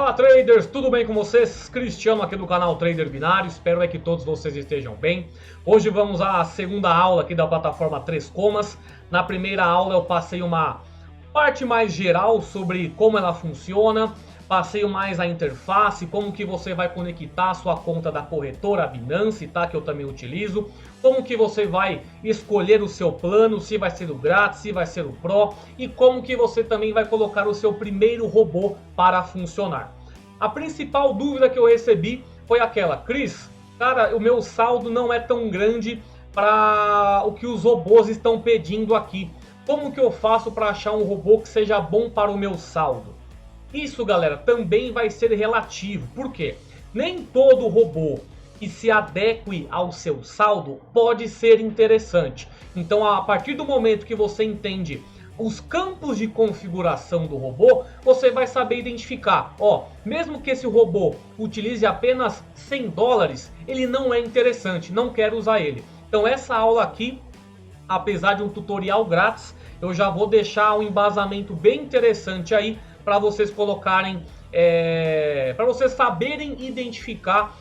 Fala traders, tudo bem com vocês? Cristiano aqui do canal Trader Binário, espero que todos vocês estejam bem. Hoje vamos à segunda aula aqui da plataforma 3 Comas. Na primeira aula eu passei uma parte mais geral sobre como ela funciona, passei mais a interface, como que você vai conectar a sua conta da corretora Binance, tá? Que eu também utilizo. Como que você vai escolher o seu plano, se vai ser o grátis, se vai ser o Pro. E como que você também vai colocar o seu primeiro robô para funcionar. A principal dúvida que eu recebi foi aquela: Cris, cara, o meu saldo não é tão grande para o que os robôs estão pedindo aqui. Como que eu faço para achar um robô que seja bom para o meu saldo? Isso, galera, também vai ser relativo. Por quê? Nem todo robô que se adeque ao seu saldo pode ser interessante. Então, a partir do momento que você entende os campos de configuração do robô, você vai saber identificar, ó, mesmo que esse robô utilize apenas 100 dólares, ele não é interessante, não quero usar ele. Então, essa aula aqui, apesar de um tutorial grátis, eu já vou deixar um embasamento bem interessante aí para vocês colocarem, para vocês saberem identificar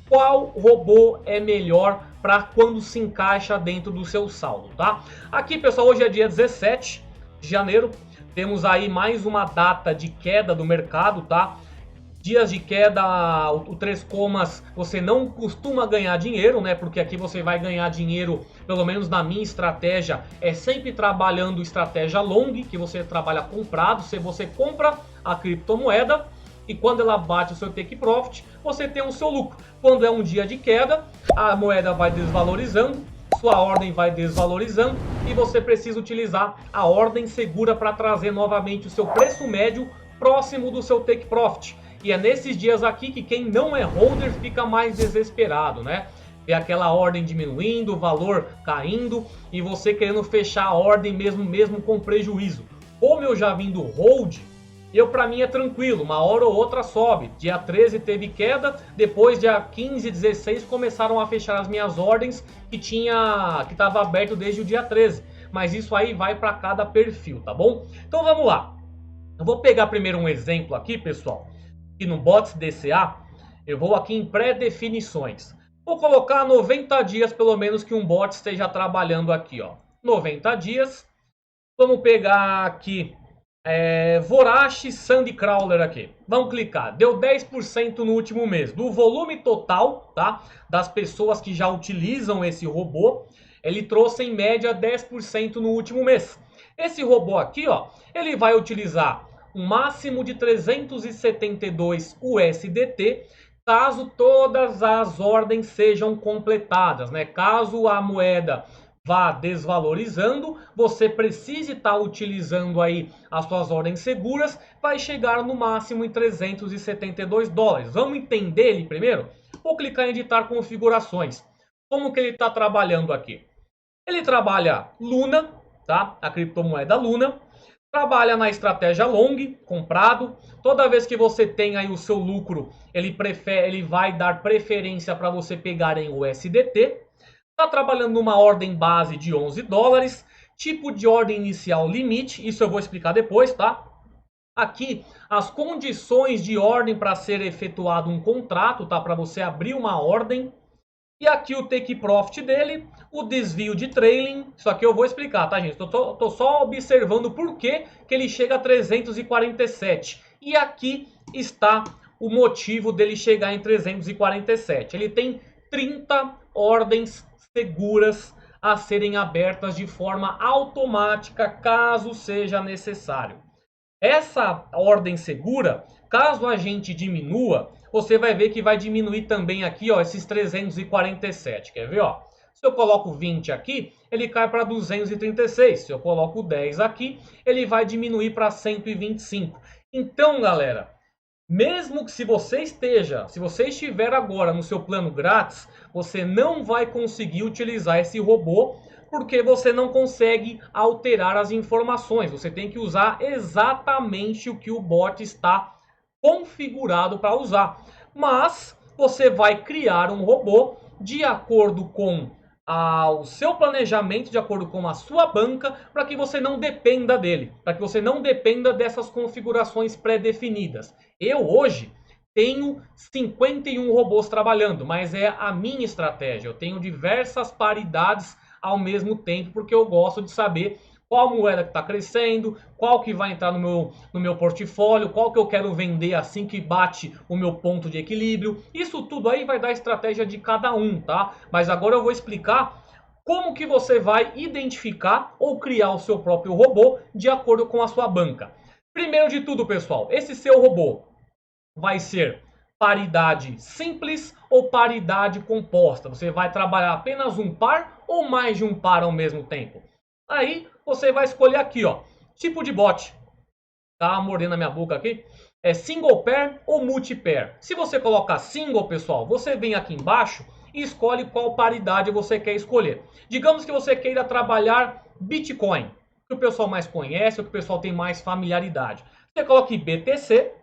qual robô é melhor para quando se encaixa dentro do seu saldo, tá? Aqui, pessoal, hoje é dia 17 de janeiro, temos aí mais uma data de queda do mercado, tá? Dias de queda, o 3 Comas, você não costuma ganhar dinheiro, né? Porque aqui você vai ganhar dinheiro, pelo menos na minha estratégia, é sempre trabalhando estratégia long, que você trabalha comprado. Se você compra a criptomoeda e quando ela bate o seu take profit, você tem o seu lucro. Quando é um dia de queda, a moeda vai desvalorizando, sua ordem vai desvalorizando e você precisa utilizar a ordem segura para trazer novamente o seu preço médio próximo do seu take profit. E é nesses dias aqui que quem não é holder fica mais desesperado, né? Vê aquela ordem diminuindo, o valor caindo e você querendo fechar a ordem mesmo com prejuízo. Como eu já vim do hold, para mim é tranquilo, uma hora ou outra sobe. Dia 13 teve queda, depois dia 15 e 16 começaram a fechar as minhas ordens que estava aberto desde o dia 13. Mas isso aí vai para cada perfil, tá bom? Então vamos lá. Eu vou pegar primeiro um exemplo aqui, pessoal. E no Bots DCA, eu vou aqui em pré-definições. Vou colocar 90 dias pelo menos que um bot esteja trabalhando aqui, ó. 90 dias. Vamos pegar aqui Vorash Sandcrawler aqui. Vamos clicar. Deu 10% no último mês. Do volume total, tá? Das pessoas que já utilizam esse robô, ele trouxe em média 10% no último mês. Esse robô aqui, ó, ele vai utilizar um máximo de 372 USDT, caso todas as ordens sejam completadas, né? Caso a moeda vá desvalorizando, você precise estar utilizando aí as suas ordens seguras, vai chegar no máximo em 372 dólares. Vamos entender ele primeiro? Vou clicar em editar configurações. Como que ele está trabalhando aqui? Ele trabalha Luna, tá? A criptomoeda Luna. Trabalha na estratégia long, comprado. Toda vez que você tem aí o seu lucro, ele vai dar preferência para você pegar em USDT. Está trabalhando numa ordem base de 11 dólares. Tipo de ordem inicial limite, isso eu vou explicar depois, tá? Aqui, as condições de ordem para ser efetuado um contrato, tá? Para você abrir uma ordem. E aqui o take profit dele, o desvio de trailing, isso aqui eu vou explicar, tá, gente? Tô só observando por que ele chega a 347. E aqui está o motivo dele chegar em 347. Ele tem 30 ordens seguras a serem abertas de forma automática, caso seja necessário. Essa ordem segura, caso a gente diminua, você vai ver que vai diminuir também aqui, ó, esses 347. Quer ver, ó? Se eu coloco 20 aqui, ele cai para 236. Se eu coloco 10 aqui, ele vai diminuir para 125. Então, galera, mesmo que se você estiver agora no seu plano grátis, você não vai conseguir utilizar esse robô, porque você não consegue alterar as informações. Você tem que usar exatamente o que o bot está configurado para usar. Mas você vai criar um robô de acordo com o seu planejamento, de acordo com a sua banca, para que você não dependa dele, para que você não dependa dessas configurações pré-definidas. Eu hoje tenho 51 robôs trabalhando, mas é a minha estratégia. Eu tenho diversas paridades ao mesmo tempo, porque eu gosto de saber qual moeda que está crescendo, qual que vai entrar no meu portfólio, qual que eu quero vender assim que bate o meu ponto de equilíbrio. Isso tudo aí vai dar estratégia de cada um, tá? Mas agora eu vou explicar como que você vai identificar ou criar o seu próprio robô de acordo com a sua banca. Primeiro de tudo, pessoal, esse seu robô vai ser paridade simples ou paridade composta. Você vai trabalhar apenas um par ou mais de um par ao mesmo tempo. Aí você vai escolher aqui, ó, tipo de bot. Tá mordendo a minha boca aqui. É single pair ou multi-pair. Se você colocar single, pessoal, você vem aqui embaixo e escolhe qual paridade você quer escolher. Digamos que você queira trabalhar Bitcoin, que o pessoal mais conhece, o que o pessoal tem mais familiaridade. Você coloca BTC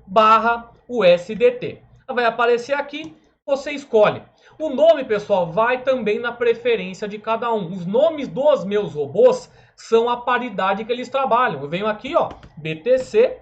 barra USDT. Vai aparecer aqui, você escolhe. O nome, pessoal, vai também na preferência de cada um. Os nomes dos meus robôs são a paridade que eles trabalham. Eu venho aqui, ó, BTC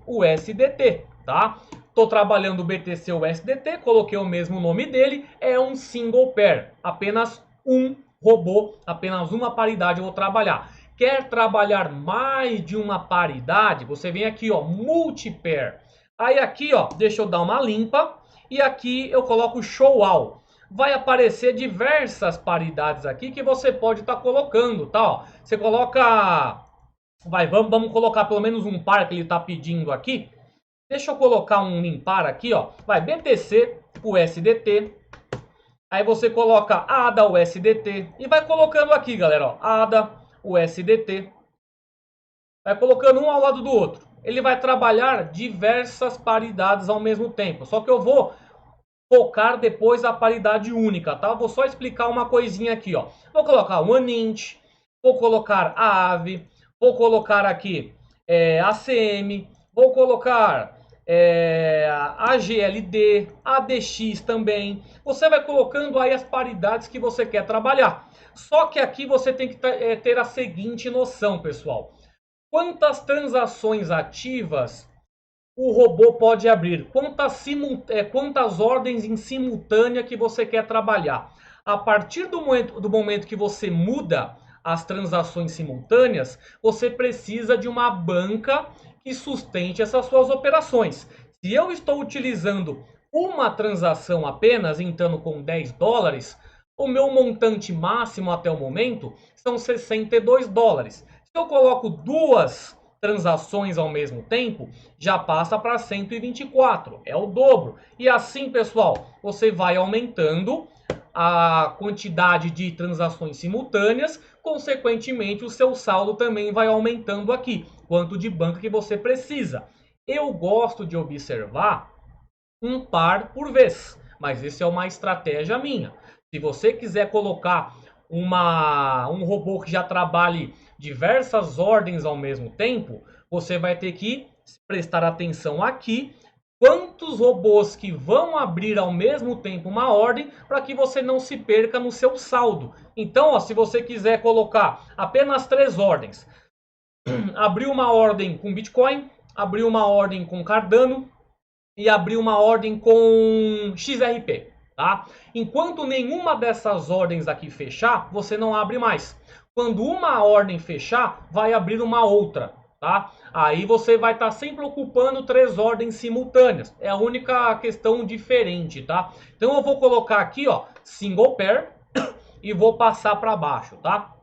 USDT, tá? Tô trabalhando o BTC USDT, coloquei o mesmo nome dele, é um single pair, apenas um robô, apenas uma paridade eu vou trabalhar. Quer trabalhar mais de uma paridade? Você vem aqui, ó, multi-pair. Aí aqui, ó, deixa eu dar uma limpa e aqui eu coloco show all. Vai aparecer diversas paridades aqui que você pode estar colocando, tá? Ó, você coloca, vamos colocar pelo menos um par que ele está pedindo aqui. Deixa eu colocar um impar aqui, ó. Vai BTC USDT. Aí você coloca ADA USDT e vai colocando aqui, galera, ó, ADA USDT. Vai colocando um ao lado do outro. Ele vai trabalhar diversas paridades ao mesmo tempo. Só que eu vou focar depois a paridade única, tá? Vou só explicar uma coisinha aqui, ó. Vou colocar o OneInt, vou colocar a AVE, vou colocar aqui ACM, vou colocar a GLD, ADX também. Você vai colocando aí as paridades que você quer trabalhar. Só que aqui você tem que ter a seguinte noção, pessoal. Quantas transações ativas o robô pode abrir? Quantas ordens em simultânea que você quer trabalhar? A partir do momento que você muda as transações simultâneas, você precisa de uma banca que sustente essas suas operações. Se eu estou utilizando uma transação apenas, entrando com 10 dólares, o meu montante máximo até o momento são 62 dólares. Se eu coloco duas transações ao mesmo tempo, já passa para 124, é o dobro. E assim, pessoal, você vai aumentando a quantidade de transações simultâneas, consequentemente o seu saldo também vai aumentando aqui, quanto de banco que você precisa. Eu gosto de observar um par por vez, mas isso é uma estratégia minha. Se você quiser colocar um robô que já trabalhe diversas ordens ao mesmo tempo, você vai ter que prestar atenção aqui quantos robôs que vão abrir ao mesmo tempo uma ordem para que você não se perca no seu saldo. Então, ó, se você quiser colocar apenas 3 ordens, abrir uma ordem com Bitcoin, abrir uma ordem com Cardano e abrir uma ordem com XRP. Tá? Enquanto nenhuma dessas ordens aqui fechar, você não abre mais. Quando uma ordem fechar, vai abrir uma outra. Tá? Aí você vai estar sempre ocupando 3 ordens simultâneas. É a única questão diferente. Tá? Então eu vou colocar aqui, ó, single pair e vou passar para baixo. Tá?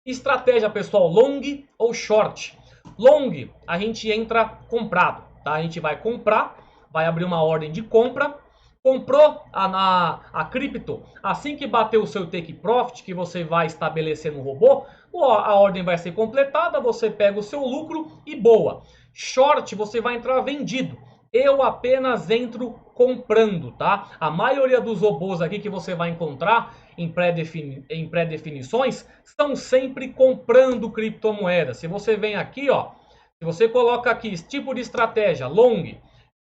Estratégia, pessoal, long ou short. Long, a gente entra comprado. Tá? A gente vai comprar, vai abrir uma ordem de compra. Comprou a cripto, assim que bater o seu take profit, que você vai estabelecer no robô, a ordem vai ser completada, você pega o seu lucro e boa. Short, você vai entrar vendido. Eu apenas entro comprando, tá? A maioria dos robôs aqui que você vai encontrar em pré-definições são sempre comprando criptomoedas. Se você vem aqui, ó, se você coloca aqui esse tipo de estratégia, long,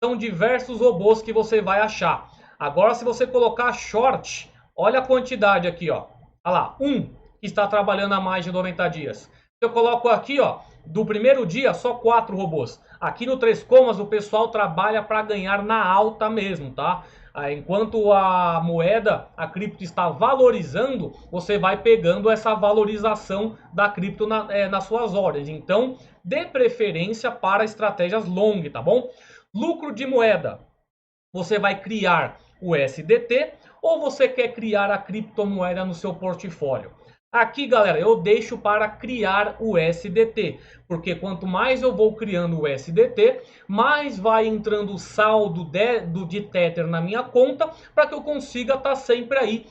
são diversos robôs que você vai achar. Agora, se você colocar short, olha a quantidade aqui, ó. Olha lá, um que está trabalhando há mais de 90 dias. Se eu coloco aqui, ó, do primeiro dia, só 4 robôs. Aqui no 3 Comas o pessoal trabalha para ganhar na alta mesmo, tá? Enquanto a moeda, a cripto está valorizando, você vai pegando essa valorização da cripto nas suas ordens. Então, dê preferência para estratégias long, tá bom? Lucro de moeda. Você vai criar o USDT ou você quer criar a criptomoeda no seu portfólio? Aqui, galera, eu deixo para criar o USDT, porque quanto mais eu vou criando o USDT, mais vai entrando o saldo de Tether na minha conta, para que eu consiga estar sempre aí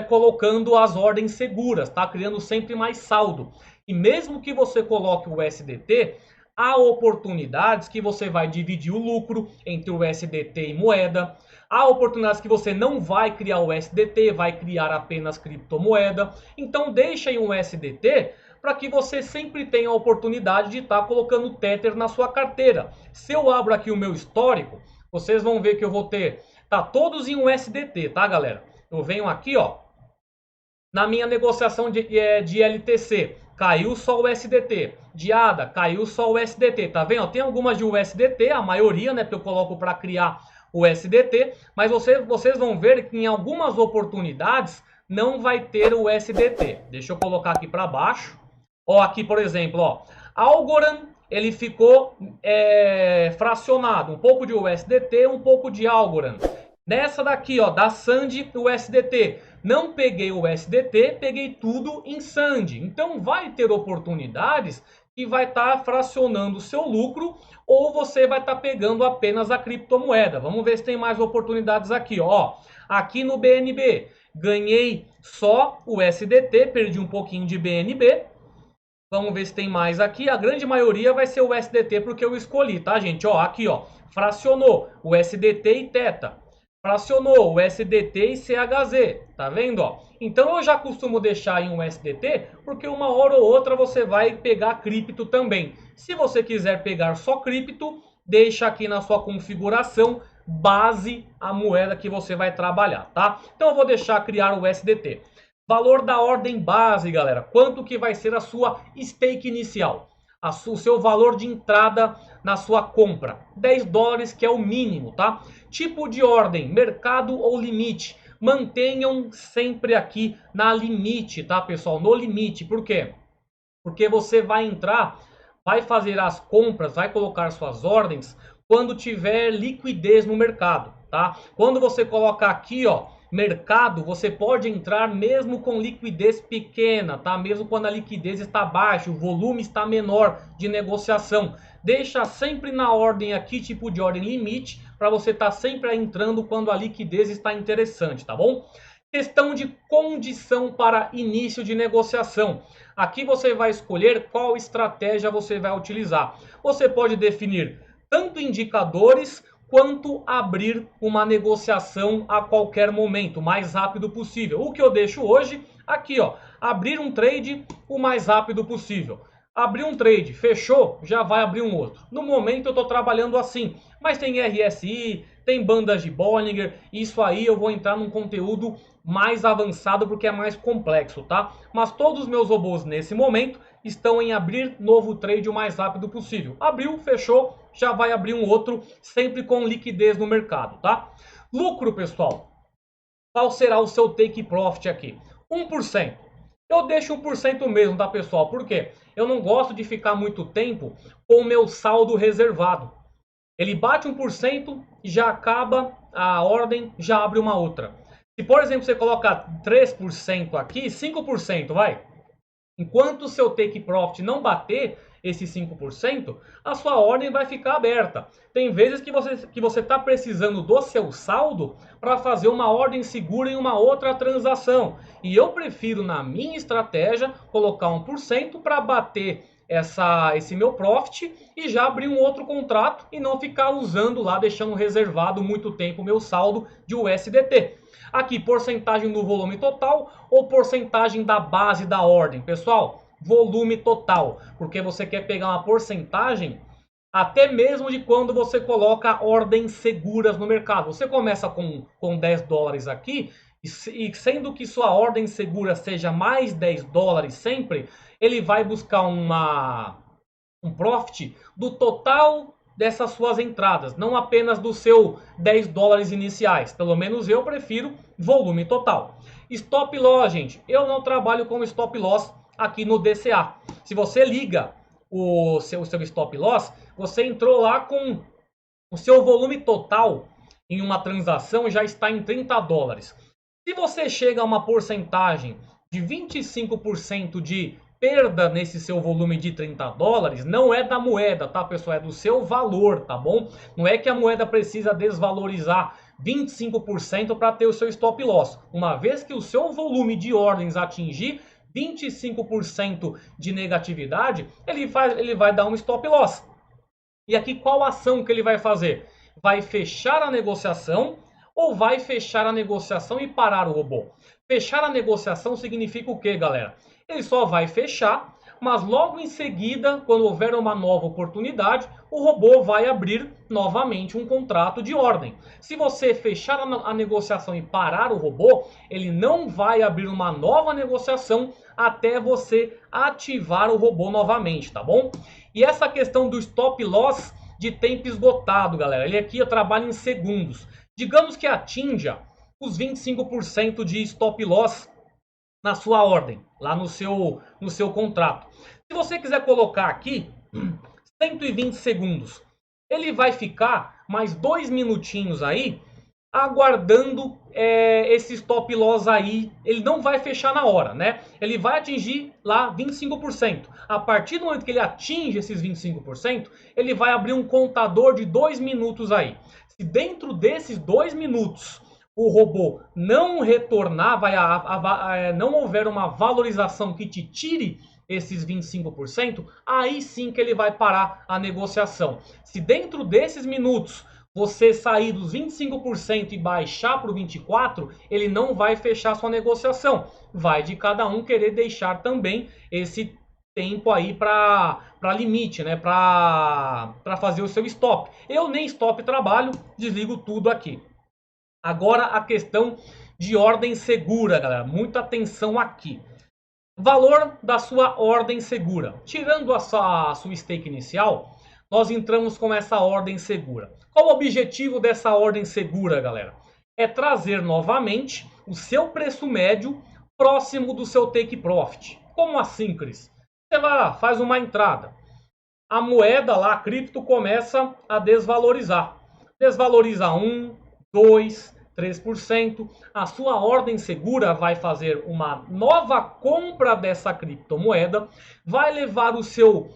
colocando as ordens seguras, tá? Criando sempre mais saldo. E mesmo que você coloque o USDT, há oportunidades que você vai dividir o lucro entre o USDT e moeda. Há oportunidades que você não vai criar o USDT, vai criar apenas criptomoeda. Então deixa aí um USDT para que você sempre tenha a oportunidade de estar colocando Tether na sua carteira. Se eu abro aqui o meu histórico, vocês vão ver que eu vou ter, tá todos em USDT, tá, galera? Eu venho aqui, ó, na minha negociação de LTC, caiu só o USDT. De ADA, caiu só o USDT. Tá vendo? Tem algumas de USDT, a maioria, né, que eu coloco para criar o USDT, mas vocês vão ver que em algumas oportunidades não vai ter o USDT. Deixa eu colocar aqui para baixo. Ó, aqui, por exemplo, ó, Algorand, ele ficou fracionado. Um pouco de USDT, um pouco de Algorand. Nessa daqui, ó, da Sandy, o USDT. Não peguei o USDT, peguei tudo em Sandy. Então vai ter oportunidades que vai estar fracionando o seu lucro ou você vai estar pegando apenas a criptomoeda. Vamos ver se tem mais oportunidades aqui, ó. Aqui no BNB, ganhei só o USDT, perdi um pouquinho de BNB. Vamos ver se tem mais aqui. A grande maioria vai ser o USDT porque eu escolhi, tá, gente? Ó, aqui, ó, fracionou o USDT e Teta. Fracionou o USDT e CHZ, tá vendo, ó? Então eu já costumo deixar em um USDT, porque uma hora ou outra você vai pegar cripto também. Se você quiser pegar só cripto, deixa aqui na sua configuração base a moeda que você vai trabalhar, tá? Então eu vou deixar criar o USDT. Valor da ordem base, galera. Quanto que vai ser a sua stake inicial? O seu valor de entrada na sua compra. 10 dólares, que é o mínimo, tá? Tipo de ordem, mercado ou limite. Mantenham sempre aqui na limite, tá, pessoal? No limite. Por quê? Porque você vai entrar, vai fazer as compras, vai colocar suas ordens quando tiver liquidez no mercado, tá? Quando você colocar aqui, ó, mercado, você pode entrar mesmo com liquidez pequena, tá? Mesmo quando a liquidez está baixa, o volume está menor de negociação. Deixa sempre na ordem aqui, tipo de ordem limite, para você estar sempre entrando quando a liquidez está interessante, tá bom? Questão de condição para início de negociação. Aqui você vai escolher qual estratégia você vai utilizar. Você pode definir tanto indicadores quanto abrir uma negociação a qualquer momento, o mais rápido possível. O que eu deixo hoje, aqui, ó, abrir um trade o mais rápido possível. Abrir um trade, fechou, já vai abrir um outro. No momento eu estou trabalhando assim, mas tem RSI, tem bandas de Bollinger, isso aí eu vou entrar num conteúdo mais avançado porque é mais complexo, tá? Mas todos os meus robôs nesse momento estão em abrir novo trade o mais rápido possível. Abriu, fechou, já vai abrir um outro, sempre com liquidez no mercado, tá? Lucro, pessoal. Qual será o seu take profit aqui? 1%. Eu deixo 1% mesmo, tá, pessoal? Por quê? Eu não gosto de ficar muito tempo com o meu saldo reservado. Ele bate 1% e já acaba a ordem, já abre uma outra. Se, por exemplo, você colocar 3% aqui, 5% vai. Enquanto o seu take profit não bater esse 5%, a sua ordem vai ficar aberta. Tem vezes que você está precisando do seu saldo para fazer uma ordem segura em uma outra transação. E eu prefiro, na minha estratégia, colocar 1% para bater esse meu profit e já abrir um outro contrato e não ficar usando lá, deixando reservado muito tempo o meu saldo de USDT. Aqui, porcentagem do volume total ou porcentagem da base da ordem. Pessoal, volume total, porque você quer pegar uma porcentagem até mesmo de quando você coloca ordens seguras no mercado. Você começa com 10 dólares aqui, e sendo que sua ordem segura seja mais 10 dólares sempre, ele vai buscar uma um profit do total dessas suas entradas, não apenas do seu 10 dólares iniciais. Pelo menos eu prefiro volume total. Stop loss, gente, eu não trabalho com stop loss aqui no DCA. Se você liga o seu stop loss, você entrou lá com o seu volume total em uma transação já está em 30 dólares. Se você chega a uma porcentagem de 25% de perda nesse seu volume de 30 dólares, não é da moeda, tá, pessoal? É do seu valor, tá bom? Não é que a moeda precisa desvalorizar 25% para ter o seu stop loss. Uma vez que o seu volume de ordens atingir 25% de negatividade, ele vai dar um stop loss. E aqui qual ação que ele vai fazer? Vai fechar a negociação ou vai fechar a negociação e parar o robô? Fechar a negociação significa o que, galera? Ele só vai fechar, mas logo em seguida, quando houver uma nova oportunidade, o robô vai abrir novamente um contrato de ordem. Se você fechar a negociação e parar o robô, ele não vai abrir uma nova negociação até você ativar o robô novamente, tá bom? E essa questão do stop loss de tempo esgotado, galera, ele aqui trabalha em segundos. Digamos que atinja os 25% de stop loss na sua ordem, lá no seu contrato. Se você quiser colocar aqui 120 segundos, ele vai ficar mais 2 minutinhos aí, aguardando esse stop loss aí. Ele não vai fechar na hora, né? Ele vai atingir lá 25%. A partir do momento que ele atinge esses 25%, ele vai abrir um contador de 2 minutos aí. Se dentro desses 2 minutos o robô não retornar, não houver uma valorização que te tire esses 25%, aí sim que ele vai parar a negociação. Se dentro desses minutos você sair dos 25% e baixar para o 24%, ele não vai fechar sua negociação. Vai de cada um querer deixar também esse tempo aí para limite, né? Para fazer o seu stop. Eu nem stop trabalho, desligo tudo aqui. Agora a questão de ordem segura, galera. Muita atenção aqui. Valor da sua ordem segura. Tirando a sua stake inicial, nós entramos com essa ordem segura. Qual o objetivo dessa ordem segura, galera? É trazer novamente o seu preço médio próximo do seu take profit. Como assim, Cris? Você vai lá, faz uma entrada. A moeda lá, a cripto, começa a desvalorizar. Desvaloriza 1, 2, 3%. A sua ordem segura vai fazer uma nova compra dessa criptomoeda, vai levar o seu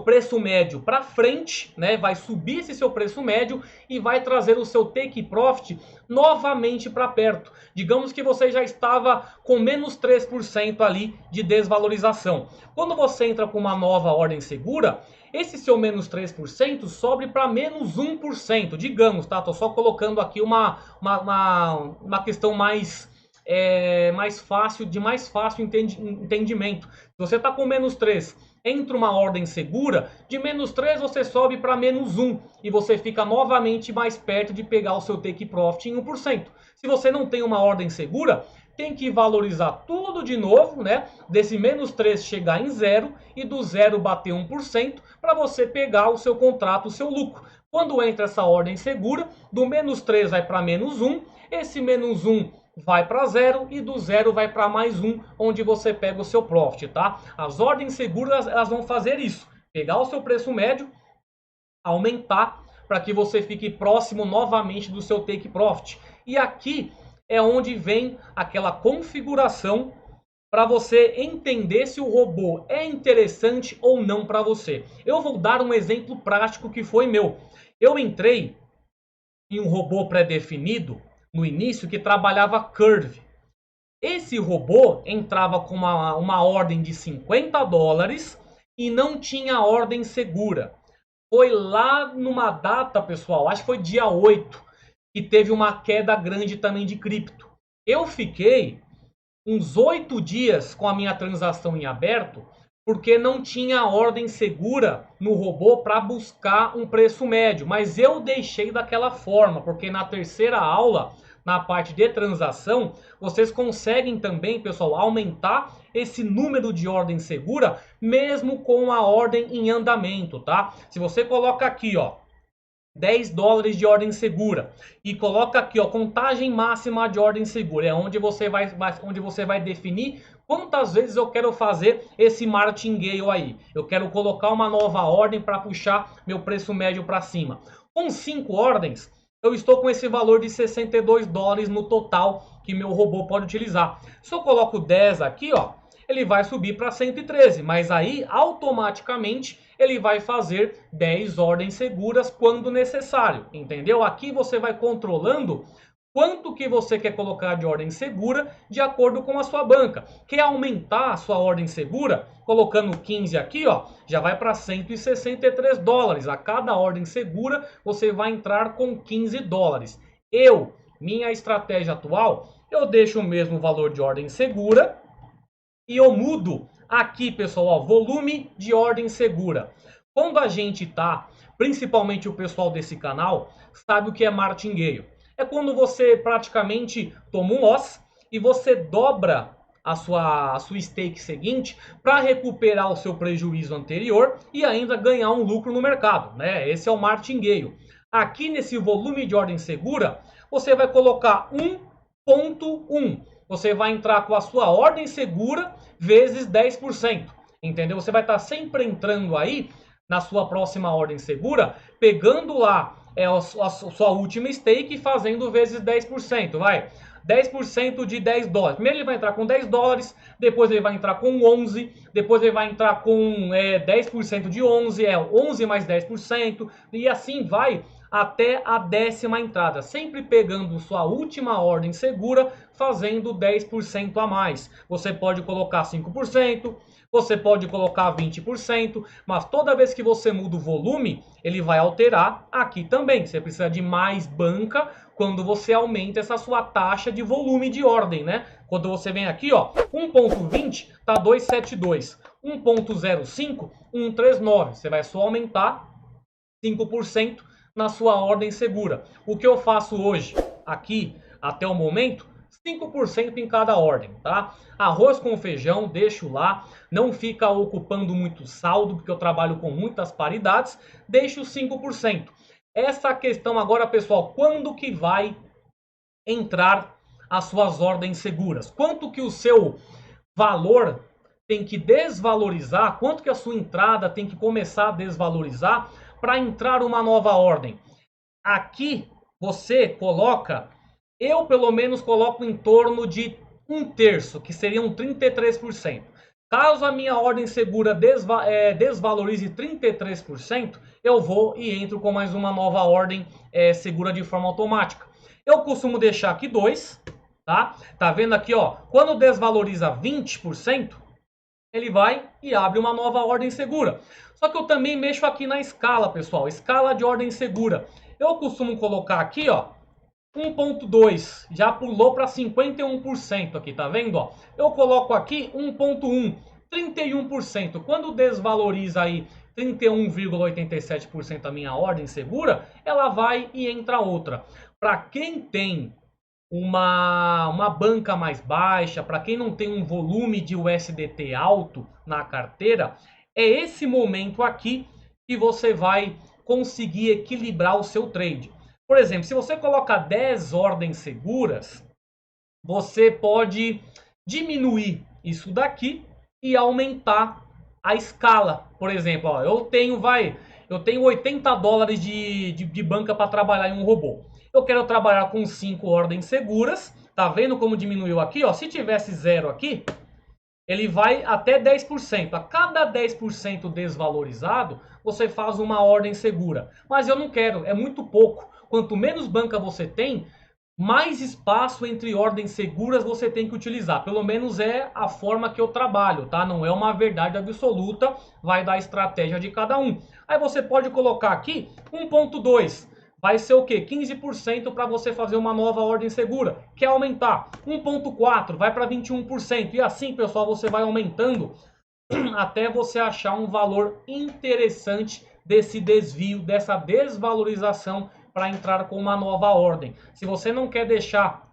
preço médio para frente, né? Vai subir esse seu preço médio e vai trazer o seu take profit novamente para perto. Digamos que você já estava com menos 3% ali de desvalorização. Quando você entra com uma nova ordem segura, esse seu menos 3% sobe para menos 1%. Digamos, tá? Tô só colocando aqui uma questão mais fácil, de mais fácil entendimento. Se você está com menos 3, entra uma ordem segura, de menos 3 você sobe para menos 1 e você fica novamente mais perto de pegar o seu take profit em 1%. Se você não tem uma ordem segura, tem que valorizar tudo de novo, né? Desse menos 3 chegar em 0 e do 0 bater 1% para você pegar o seu contrato, o seu lucro. Quando entra essa ordem segura, do menos 3 vai para menos 1, esse menos 1 vai para 0 e do 0 vai para mais 1, onde você pega o seu profit, tá? As ordens seguras, elas vão fazer isso, pegar o seu preço médio, aumentar para que você fique próximo novamente do seu take profit. E aqui é onde vem aquela configuração para você entender se o robô é interessante ou não para você. Eu vou dar um exemplo prático que foi meu. Eu entrei em um robô pré-definido no início que trabalhava curve. Esse robô entrava com uma ordem de 50 dólares e não tinha ordem segura. Foi lá numa data, pessoal, acho que foi dia 8, que teve uma queda grande também de cripto. Eu fiquei uns 8 dias com a minha transação em aberto, porque não tinha ordem segura no robô para buscar um preço médio. Mas eu deixei daquela forma, porque na terceira aula na parte de transação, vocês conseguem também, pessoal, aumentar esse número de ordem segura, mesmo com a ordem em andamento, tá? Se você coloca aqui, ó, 10 dólares de ordem segura e coloca aqui, ó, contagem máxima de ordem segura, é onde você vai definir quantas vezes eu quero fazer esse martingale aí. Eu quero colocar uma nova ordem para puxar meu preço médio para cima. Com 5 ordens, eu estou com esse valor de 62 dólares no total que meu robô pode utilizar. Se eu coloco 10 aqui, ó, ele vai subir para 113, mas aí automaticamente ele vai fazer 10 ordens seguras quando necessário, entendeu? Aqui você vai controlando quanto que você quer colocar de ordem segura de acordo com a sua banca. Quer aumentar a sua ordem segura? Colocando 15 aqui, ó, já vai para 163 dólares. A cada ordem segura você vai entrar com 15 dólares. Minha estratégia atual, eu deixo o mesmo valor de ordem segura e eu mudo aqui, pessoal, ó, volume de ordem segura. Quando a gente tá, principalmente o pessoal desse canal, sabe o que é martingale. É quando você praticamente toma um loss e você dobra a sua stake seguinte para recuperar o seu prejuízo anterior e ainda ganhar um lucro no mercado, né? Esse é o martingale. Aqui nesse volume de ordem segura, você vai colocar 1.1. Você vai entrar com a sua ordem segura vezes 10%, entendeu? Você vai estar sempre entrando aí na sua próxima ordem segura, pegando lá a sua última stake e fazendo vezes 10%, vai. 10% de 10 dólares. Primeiro ele vai entrar com 10 dólares, depois ele vai entrar com 11, depois ele vai entrar com 10% de 11, 11 mais 10%, e assim vai até a 10ª entrada, sempre pegando sua última ordem segura, fazendo 10% a mais. Você pode colocar 5%, você pode colocar 20%, mas toda vez que você muda o volume, ele vai alterar aqui também. Você precisa de mais banca quando você aumenta essa sua taxa de volume de ordem, né? Quando você vem aqui, ó, 1.20 tá 272, 1.05, 139. Você vai só aumentar 5% na sua ordem segura. O que eu faço hoje, aqui, até o momento, 5% em cada ordem, tá? Arroz com feijão, deixo lá, não fica ocupando muito saldo, porque eu trabalho com muitas paridades, deixo 5%. Essa questão agora, pessoal, quando que vai entrar as suas ordens seguras? Quanto que o seu valor tem que desvalorizar? Quanto que a sua entrada tem que começar a desvalorizar para entrar uma nova ordem? Aqui você coloca, eu pelo menos coloco em torno de 1/3, que seriam 33%. Caso a minha ordem segura desvalorize 33%, eu vou e entro com mais uma nova ordem segura de forma automática. Eu costumo deixar aqui 2, tá? Tá vendo aqui, ó? Quando desvaloriza 20%, ele vai e abre uma nova ordem segura. Só que eu também mexo aqui na escala, pessoal. Escala de ordem segura. Eu costumo colocar aqui, ó, 1.2. Já pulou para 51% aqui, tá vendo? Ó? Eu coloco aqui 1.1, 31%. Quando desvaloriza aí 31,87% a minha ordem segura, ela vai e entra outra. Para quem tem uma banca mais baixa, para quem não tem um volume de USDT alto na carteira, é esse momento aqui que você vai conseguir equilibrar o seu trade. Por exemplo, se você coloca 10 ordens seguras, você pode diminuir isso daqui e aumentar a escala. Por exemplo, ó, eu tenho 80 dólares de banca para trabalhar em um robô. Eu quero trabalhar com 5 ordens seguras. Tá vendo como diminuiu aqui? Ó? Se tivesse 0 aqui, ele vai até 10%. A cada 10% desvalorizado, você faz uma ordem segura. Mas eu não quero, é muito pouco. Quanto menos banca você tem, mais espaço entre ordens seguras você tem que utilizar. Pelo menos é a forma que eu trabalho, tá? Não é uma verdade absoluta, vai dar a estratégia de cada um. Aí você pode colocar aqui 1.2. Vai ser o quê? 15% para você fazer uma nova ordem segura. Quer aumentar? 1.4, vai para 21%. E assim, pessoal, você vai aumentando até você achar um valor interessante desse desvio, dessa desvalorização, para entrar com uma nova ordem. Se você não quer deixar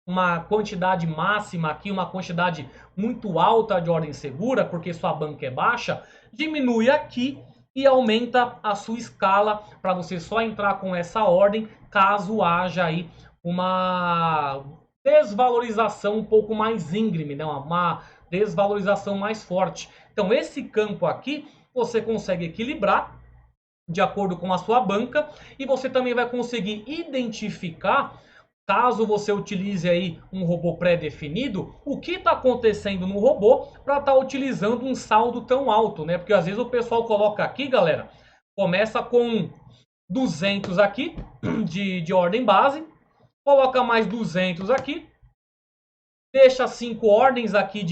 uma quantidade máxima aqui, uma quantidade muito alta de ordem segura, porque sua banca é baixa, diminui aqui e aumenta a sua escala para você só entrar com essa ordem caso haja aí uma desvalorização um pouco mais íngreme, né? Uma desvalorização mais forte. Então esse campo aqui você consegue equilibrar de acordo com a sua banca e você também vai conseguir identificar, caso você utilize aí um robô pré-definido, o que está acontecendo no robô para estar utilizando um saldo tão alto, né? Porque às vezes o pessoal coloca aqui, galera, começa com 200 aqui de ordem base, coloca mais 200 aqui, deixa 5 ordens aqui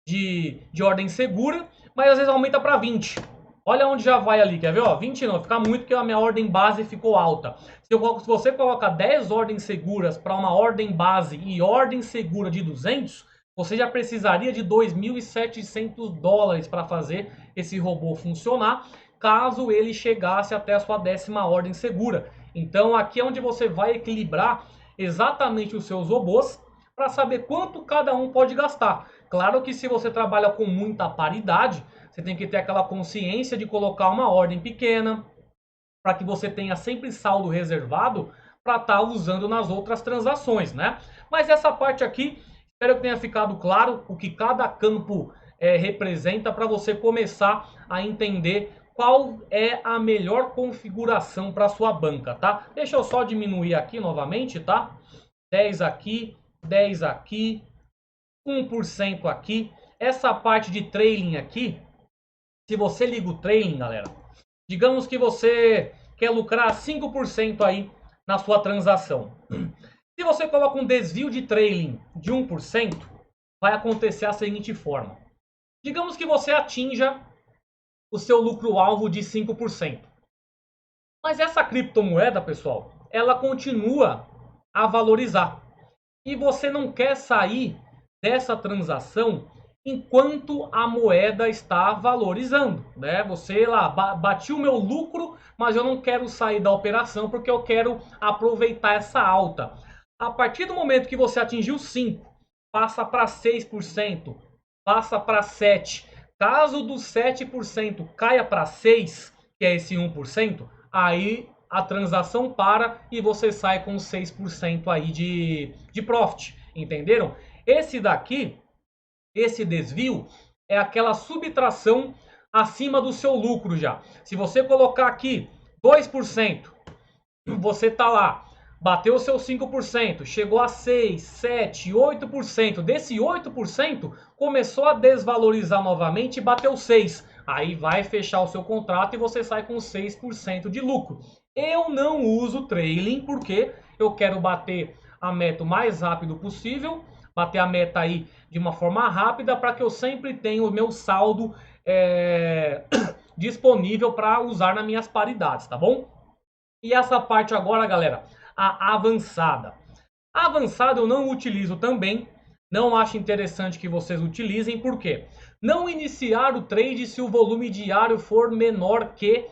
de ordem segura, mas às vezes aumenta para 20. Olha onde já vai ali, quer ver? Ó, 20 não, fica muito porque a minha ordem base ficou alta. Se você coloca 10 ordens seguras para uma ordem base e ordem segura de 200, você já precisaria de 2.700 dólares para fazer esse robô funcionar, caso ele chegasse até a sua 10ª ordem segura. Então aqui é onde você vai equilibrar exatamente os seus robôs para saber quanto cada um pode gastar. Claro que se você trabalha com muita paridade, você tem que ter aquela consciência de colocar uma ordem pequena, para que você tenha sempre saldo reservado para estar usando nas outras transações, né? Mas essa parte aqui, espero que tenha ficado claro o que cada campo representa para você começar a entender qual é a melhor configuração para sua banca, tá? Deixa eu só diminuir aqui novamente, tá? 10 aqui, 10 aqui, 1% aqui. Essa parte de trailing aqui, se você liga o trailing, galera, digamos que você quer lucrar 5% aí na sua transação. Se você coloca um desvio de trailing de 1%, vai acontecer a seguinte forma. Digamos que você atinja o seu lucro-alvo de 5%. Mas essa criptomoeda, pessoal, ela continua a valorizar. E você não quer sair dessa transação enquanto a moeda está valorizando, né? Você lá, bati o meu lucro, mas eu não quero sair da operação porque eu quero aproveitar essa alta. A partir do momento que você atingiu 5%, passa para 6%, passa para 7%. Caso do 7% caia para 6%, que é esse 1%, aí a transação para e você sai com 6% aí de profit, entenderam? Esse daqui, esse desvio, é aquela subtração acima do seu lucro já. Se você colocar aqui 2%, você tá lá, bateu o seu 5%, chegou a 6%, 7%, 8%. Desse 8%, começou a desvalorizar novamente e bateu 6%. Aí vai fechar o seu contrato e você sai com 6% de lucro. Eu não uso trailing porque eu quero bater a meta o mais rápido possível, bater a meta aí de uma forma rápida para que eu sempre tenha o meu saldo disponível para usar nas minhas paridades, tá bom? E essa parte agora, galera, a avançada. A avançada eu não utilizo também, não acho interessante que vocês utilizem, por quê? Não iniciar o trade se o volume diário for menor que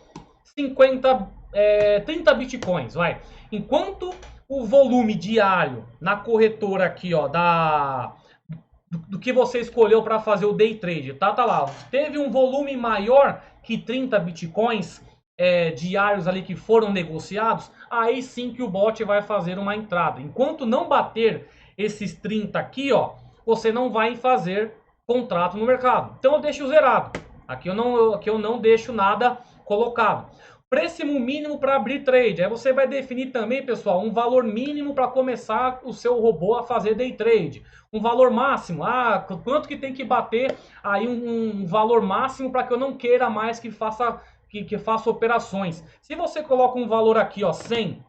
30 bitcoins, vai. Enquanto o volume diário na corretora aqui, ó, do que você escolheu para fazer o day trade, tá lá, teve um volume maior que 30 bitcoins diários ali que foram negociados, aí sim que o bot vai fazer uma entrada. Enquanto não bater esses 30 aqui, ó, você não vai fazer contrato no mercado. Então eu deixo zerado. Aqui eu não deixo nada colocado. Preço mínimo para abrir trade. Aí você vai definir também, pessoal, um valor mínimo para começar o seu robô a fazer day trade. Um valor máximo. Quanto que tem que bater aí um valor máximo para que eu não queira mais que faça operações. Se você coloca um valor aqui, ó, 100,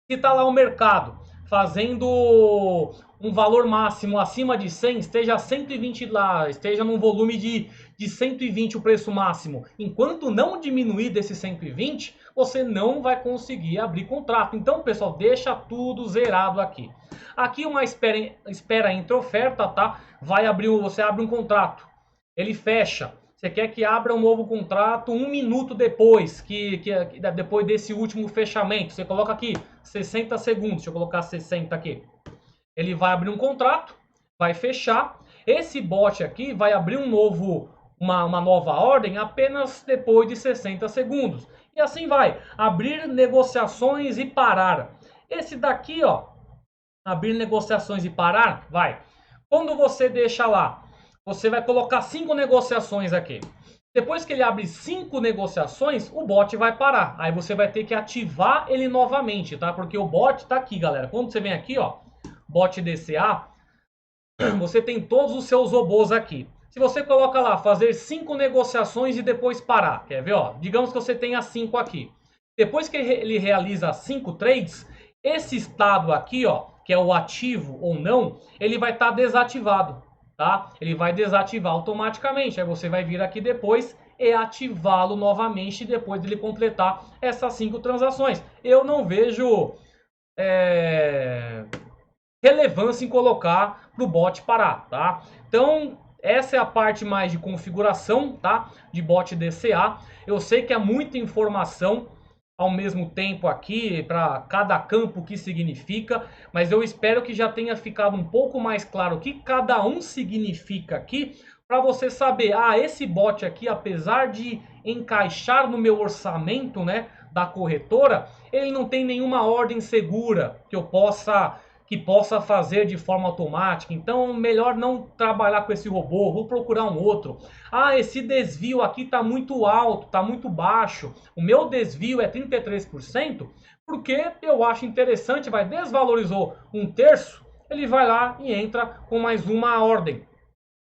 se tá lá o mercado fazendo um valor máximo acima de 100, esteja 120 lá, esteja num volume de 120 o preço máximo. Enquanto não diminuir desse 120, você não vai conseguir abrir contrato. Então, pessoal, deixa tudo zerado aqui. Aqui uma espera entre oferta, tá? Você abre um contrato, ele fecha. Você quer que abra um novo contrato 1 minuto depois, depois desse último fechamento. Você coloca aqui 60 segundos. Deixa eu colocar 60 aqui. Ele vai abrir um contrato, vai fechar. Esse bot aqui vai abrir uma nova ordem apenas depois de 60 segundos. E assim vai. Abrir negociações e parar. Esse daqui, ó, abrir negociações e parar, vai. Quando você deixa lá, você vai colocar 5 negociações aqui. Depois que ele abre 5 negociações, o bot vai parar. Aí você vai ter que ativar ele novamente, tá? Porque o bot tá aqui, galera. Quando você vem aqui, ó, bot DCA, você tem todos os seus robôs aqui. Se você coloca lá, fazer 5 negociações e depois parar, quer ver, ó? Digamos que você tenha 5 aqui. Depois que ele realiza 5 trades, esse estado aqui, ó, que é o ativo ou não, ele vai estar desativado, tá? Ele vai desativar automaticamente. Aí você vai vir aqui depois e ativá-lo novamente depois dele completar essas 5 transações. Eu não vejo relevância em colocar para o bot parar, tá? Então, essa é a parte mais de configuração, tá? De bot DCA. Eu sei que é muita informação ao mesmo tempo aqui, para cada campo, o que significa, mas eu espero que já tenha ficado um pouco mais claro o que cada um significa aqui, para você saber, esse bot aqui, apesar de encaixar no meu orçamento, né, da corretora, ele não tem nenhuma ordem segura que possa fazer de forma automática. Então, melhor não trabalhar com esse robô, vou procurar um outro. Esse desvio aqui está muito alto, está muito baixo. O meu desvio é 33%, porque eu acho interessante, desvalorizou 1/3, ele vai lá e entra com mais uma ordem.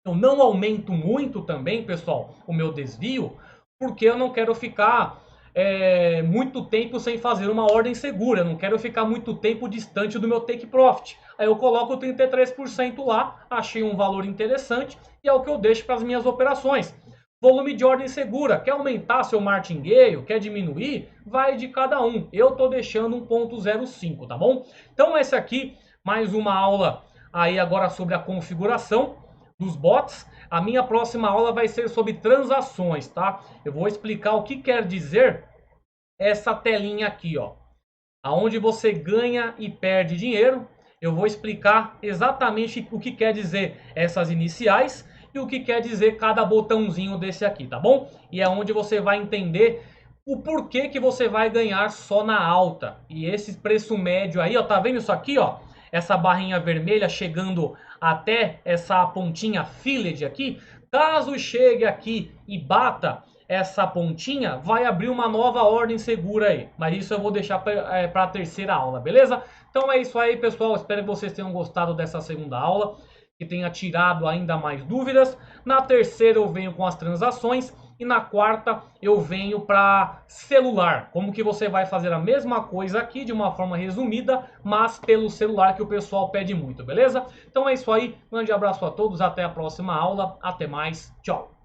Eu não aumento muito também, pessoal, o meu desvio, porque eu não quero ficar muito tempo sem fazer uma ordem segura. Eu não quero ficar muito tempo distante do meu take profit. Aí eu coloco 33% lá, achei um valor interessante e é o que eu deixo para as minhas operações. Volume de ordem segura, quer aumentar seu martingale, quer diminuir, vai de cada um. Eu estou deixando 1.05, tá bom? Então essa aqui, mais uma aula aí agora sobre a configuração dos bots. A minha próxima aula vai ser sobre transações, tá? Eu vou explicar o que quer dizer essa telinha aqui, ó, aonde você ganha e perde dinheiro. Eu vou explicar exatamente o que quer dizer essas iniciais e o que quer dizer cada botãozinho desse aqui, tá bom? E é onde você vai entender o porquê que você vai ganhar só na alta. E esse preço médio aí, ó, tá vendo isso aqui, ó? Essa barrinha vermelha chegando até essa pontinha filled aqui. Caso chegue aqui e bata essa pontinha, vai abrir uma nova ordem segura aí. Mas isso eu vou deixar para a terceira aula, beleza? Então é isso aí, pessoal. Espero que vocês tenham gostado dessa segunda aula, que tenha tirado ainda mais dúvidas. Na terceira eu venho com as transações e na quarta eu venho para celular. Como que você vai fazer a mesma coisa aqui de uma forma resumida, mas pelo celular, que o pessoal pede muito, beleza? Então é isso aí. Um grande abraço a todos, até a próxima aula. Até mais, tchau!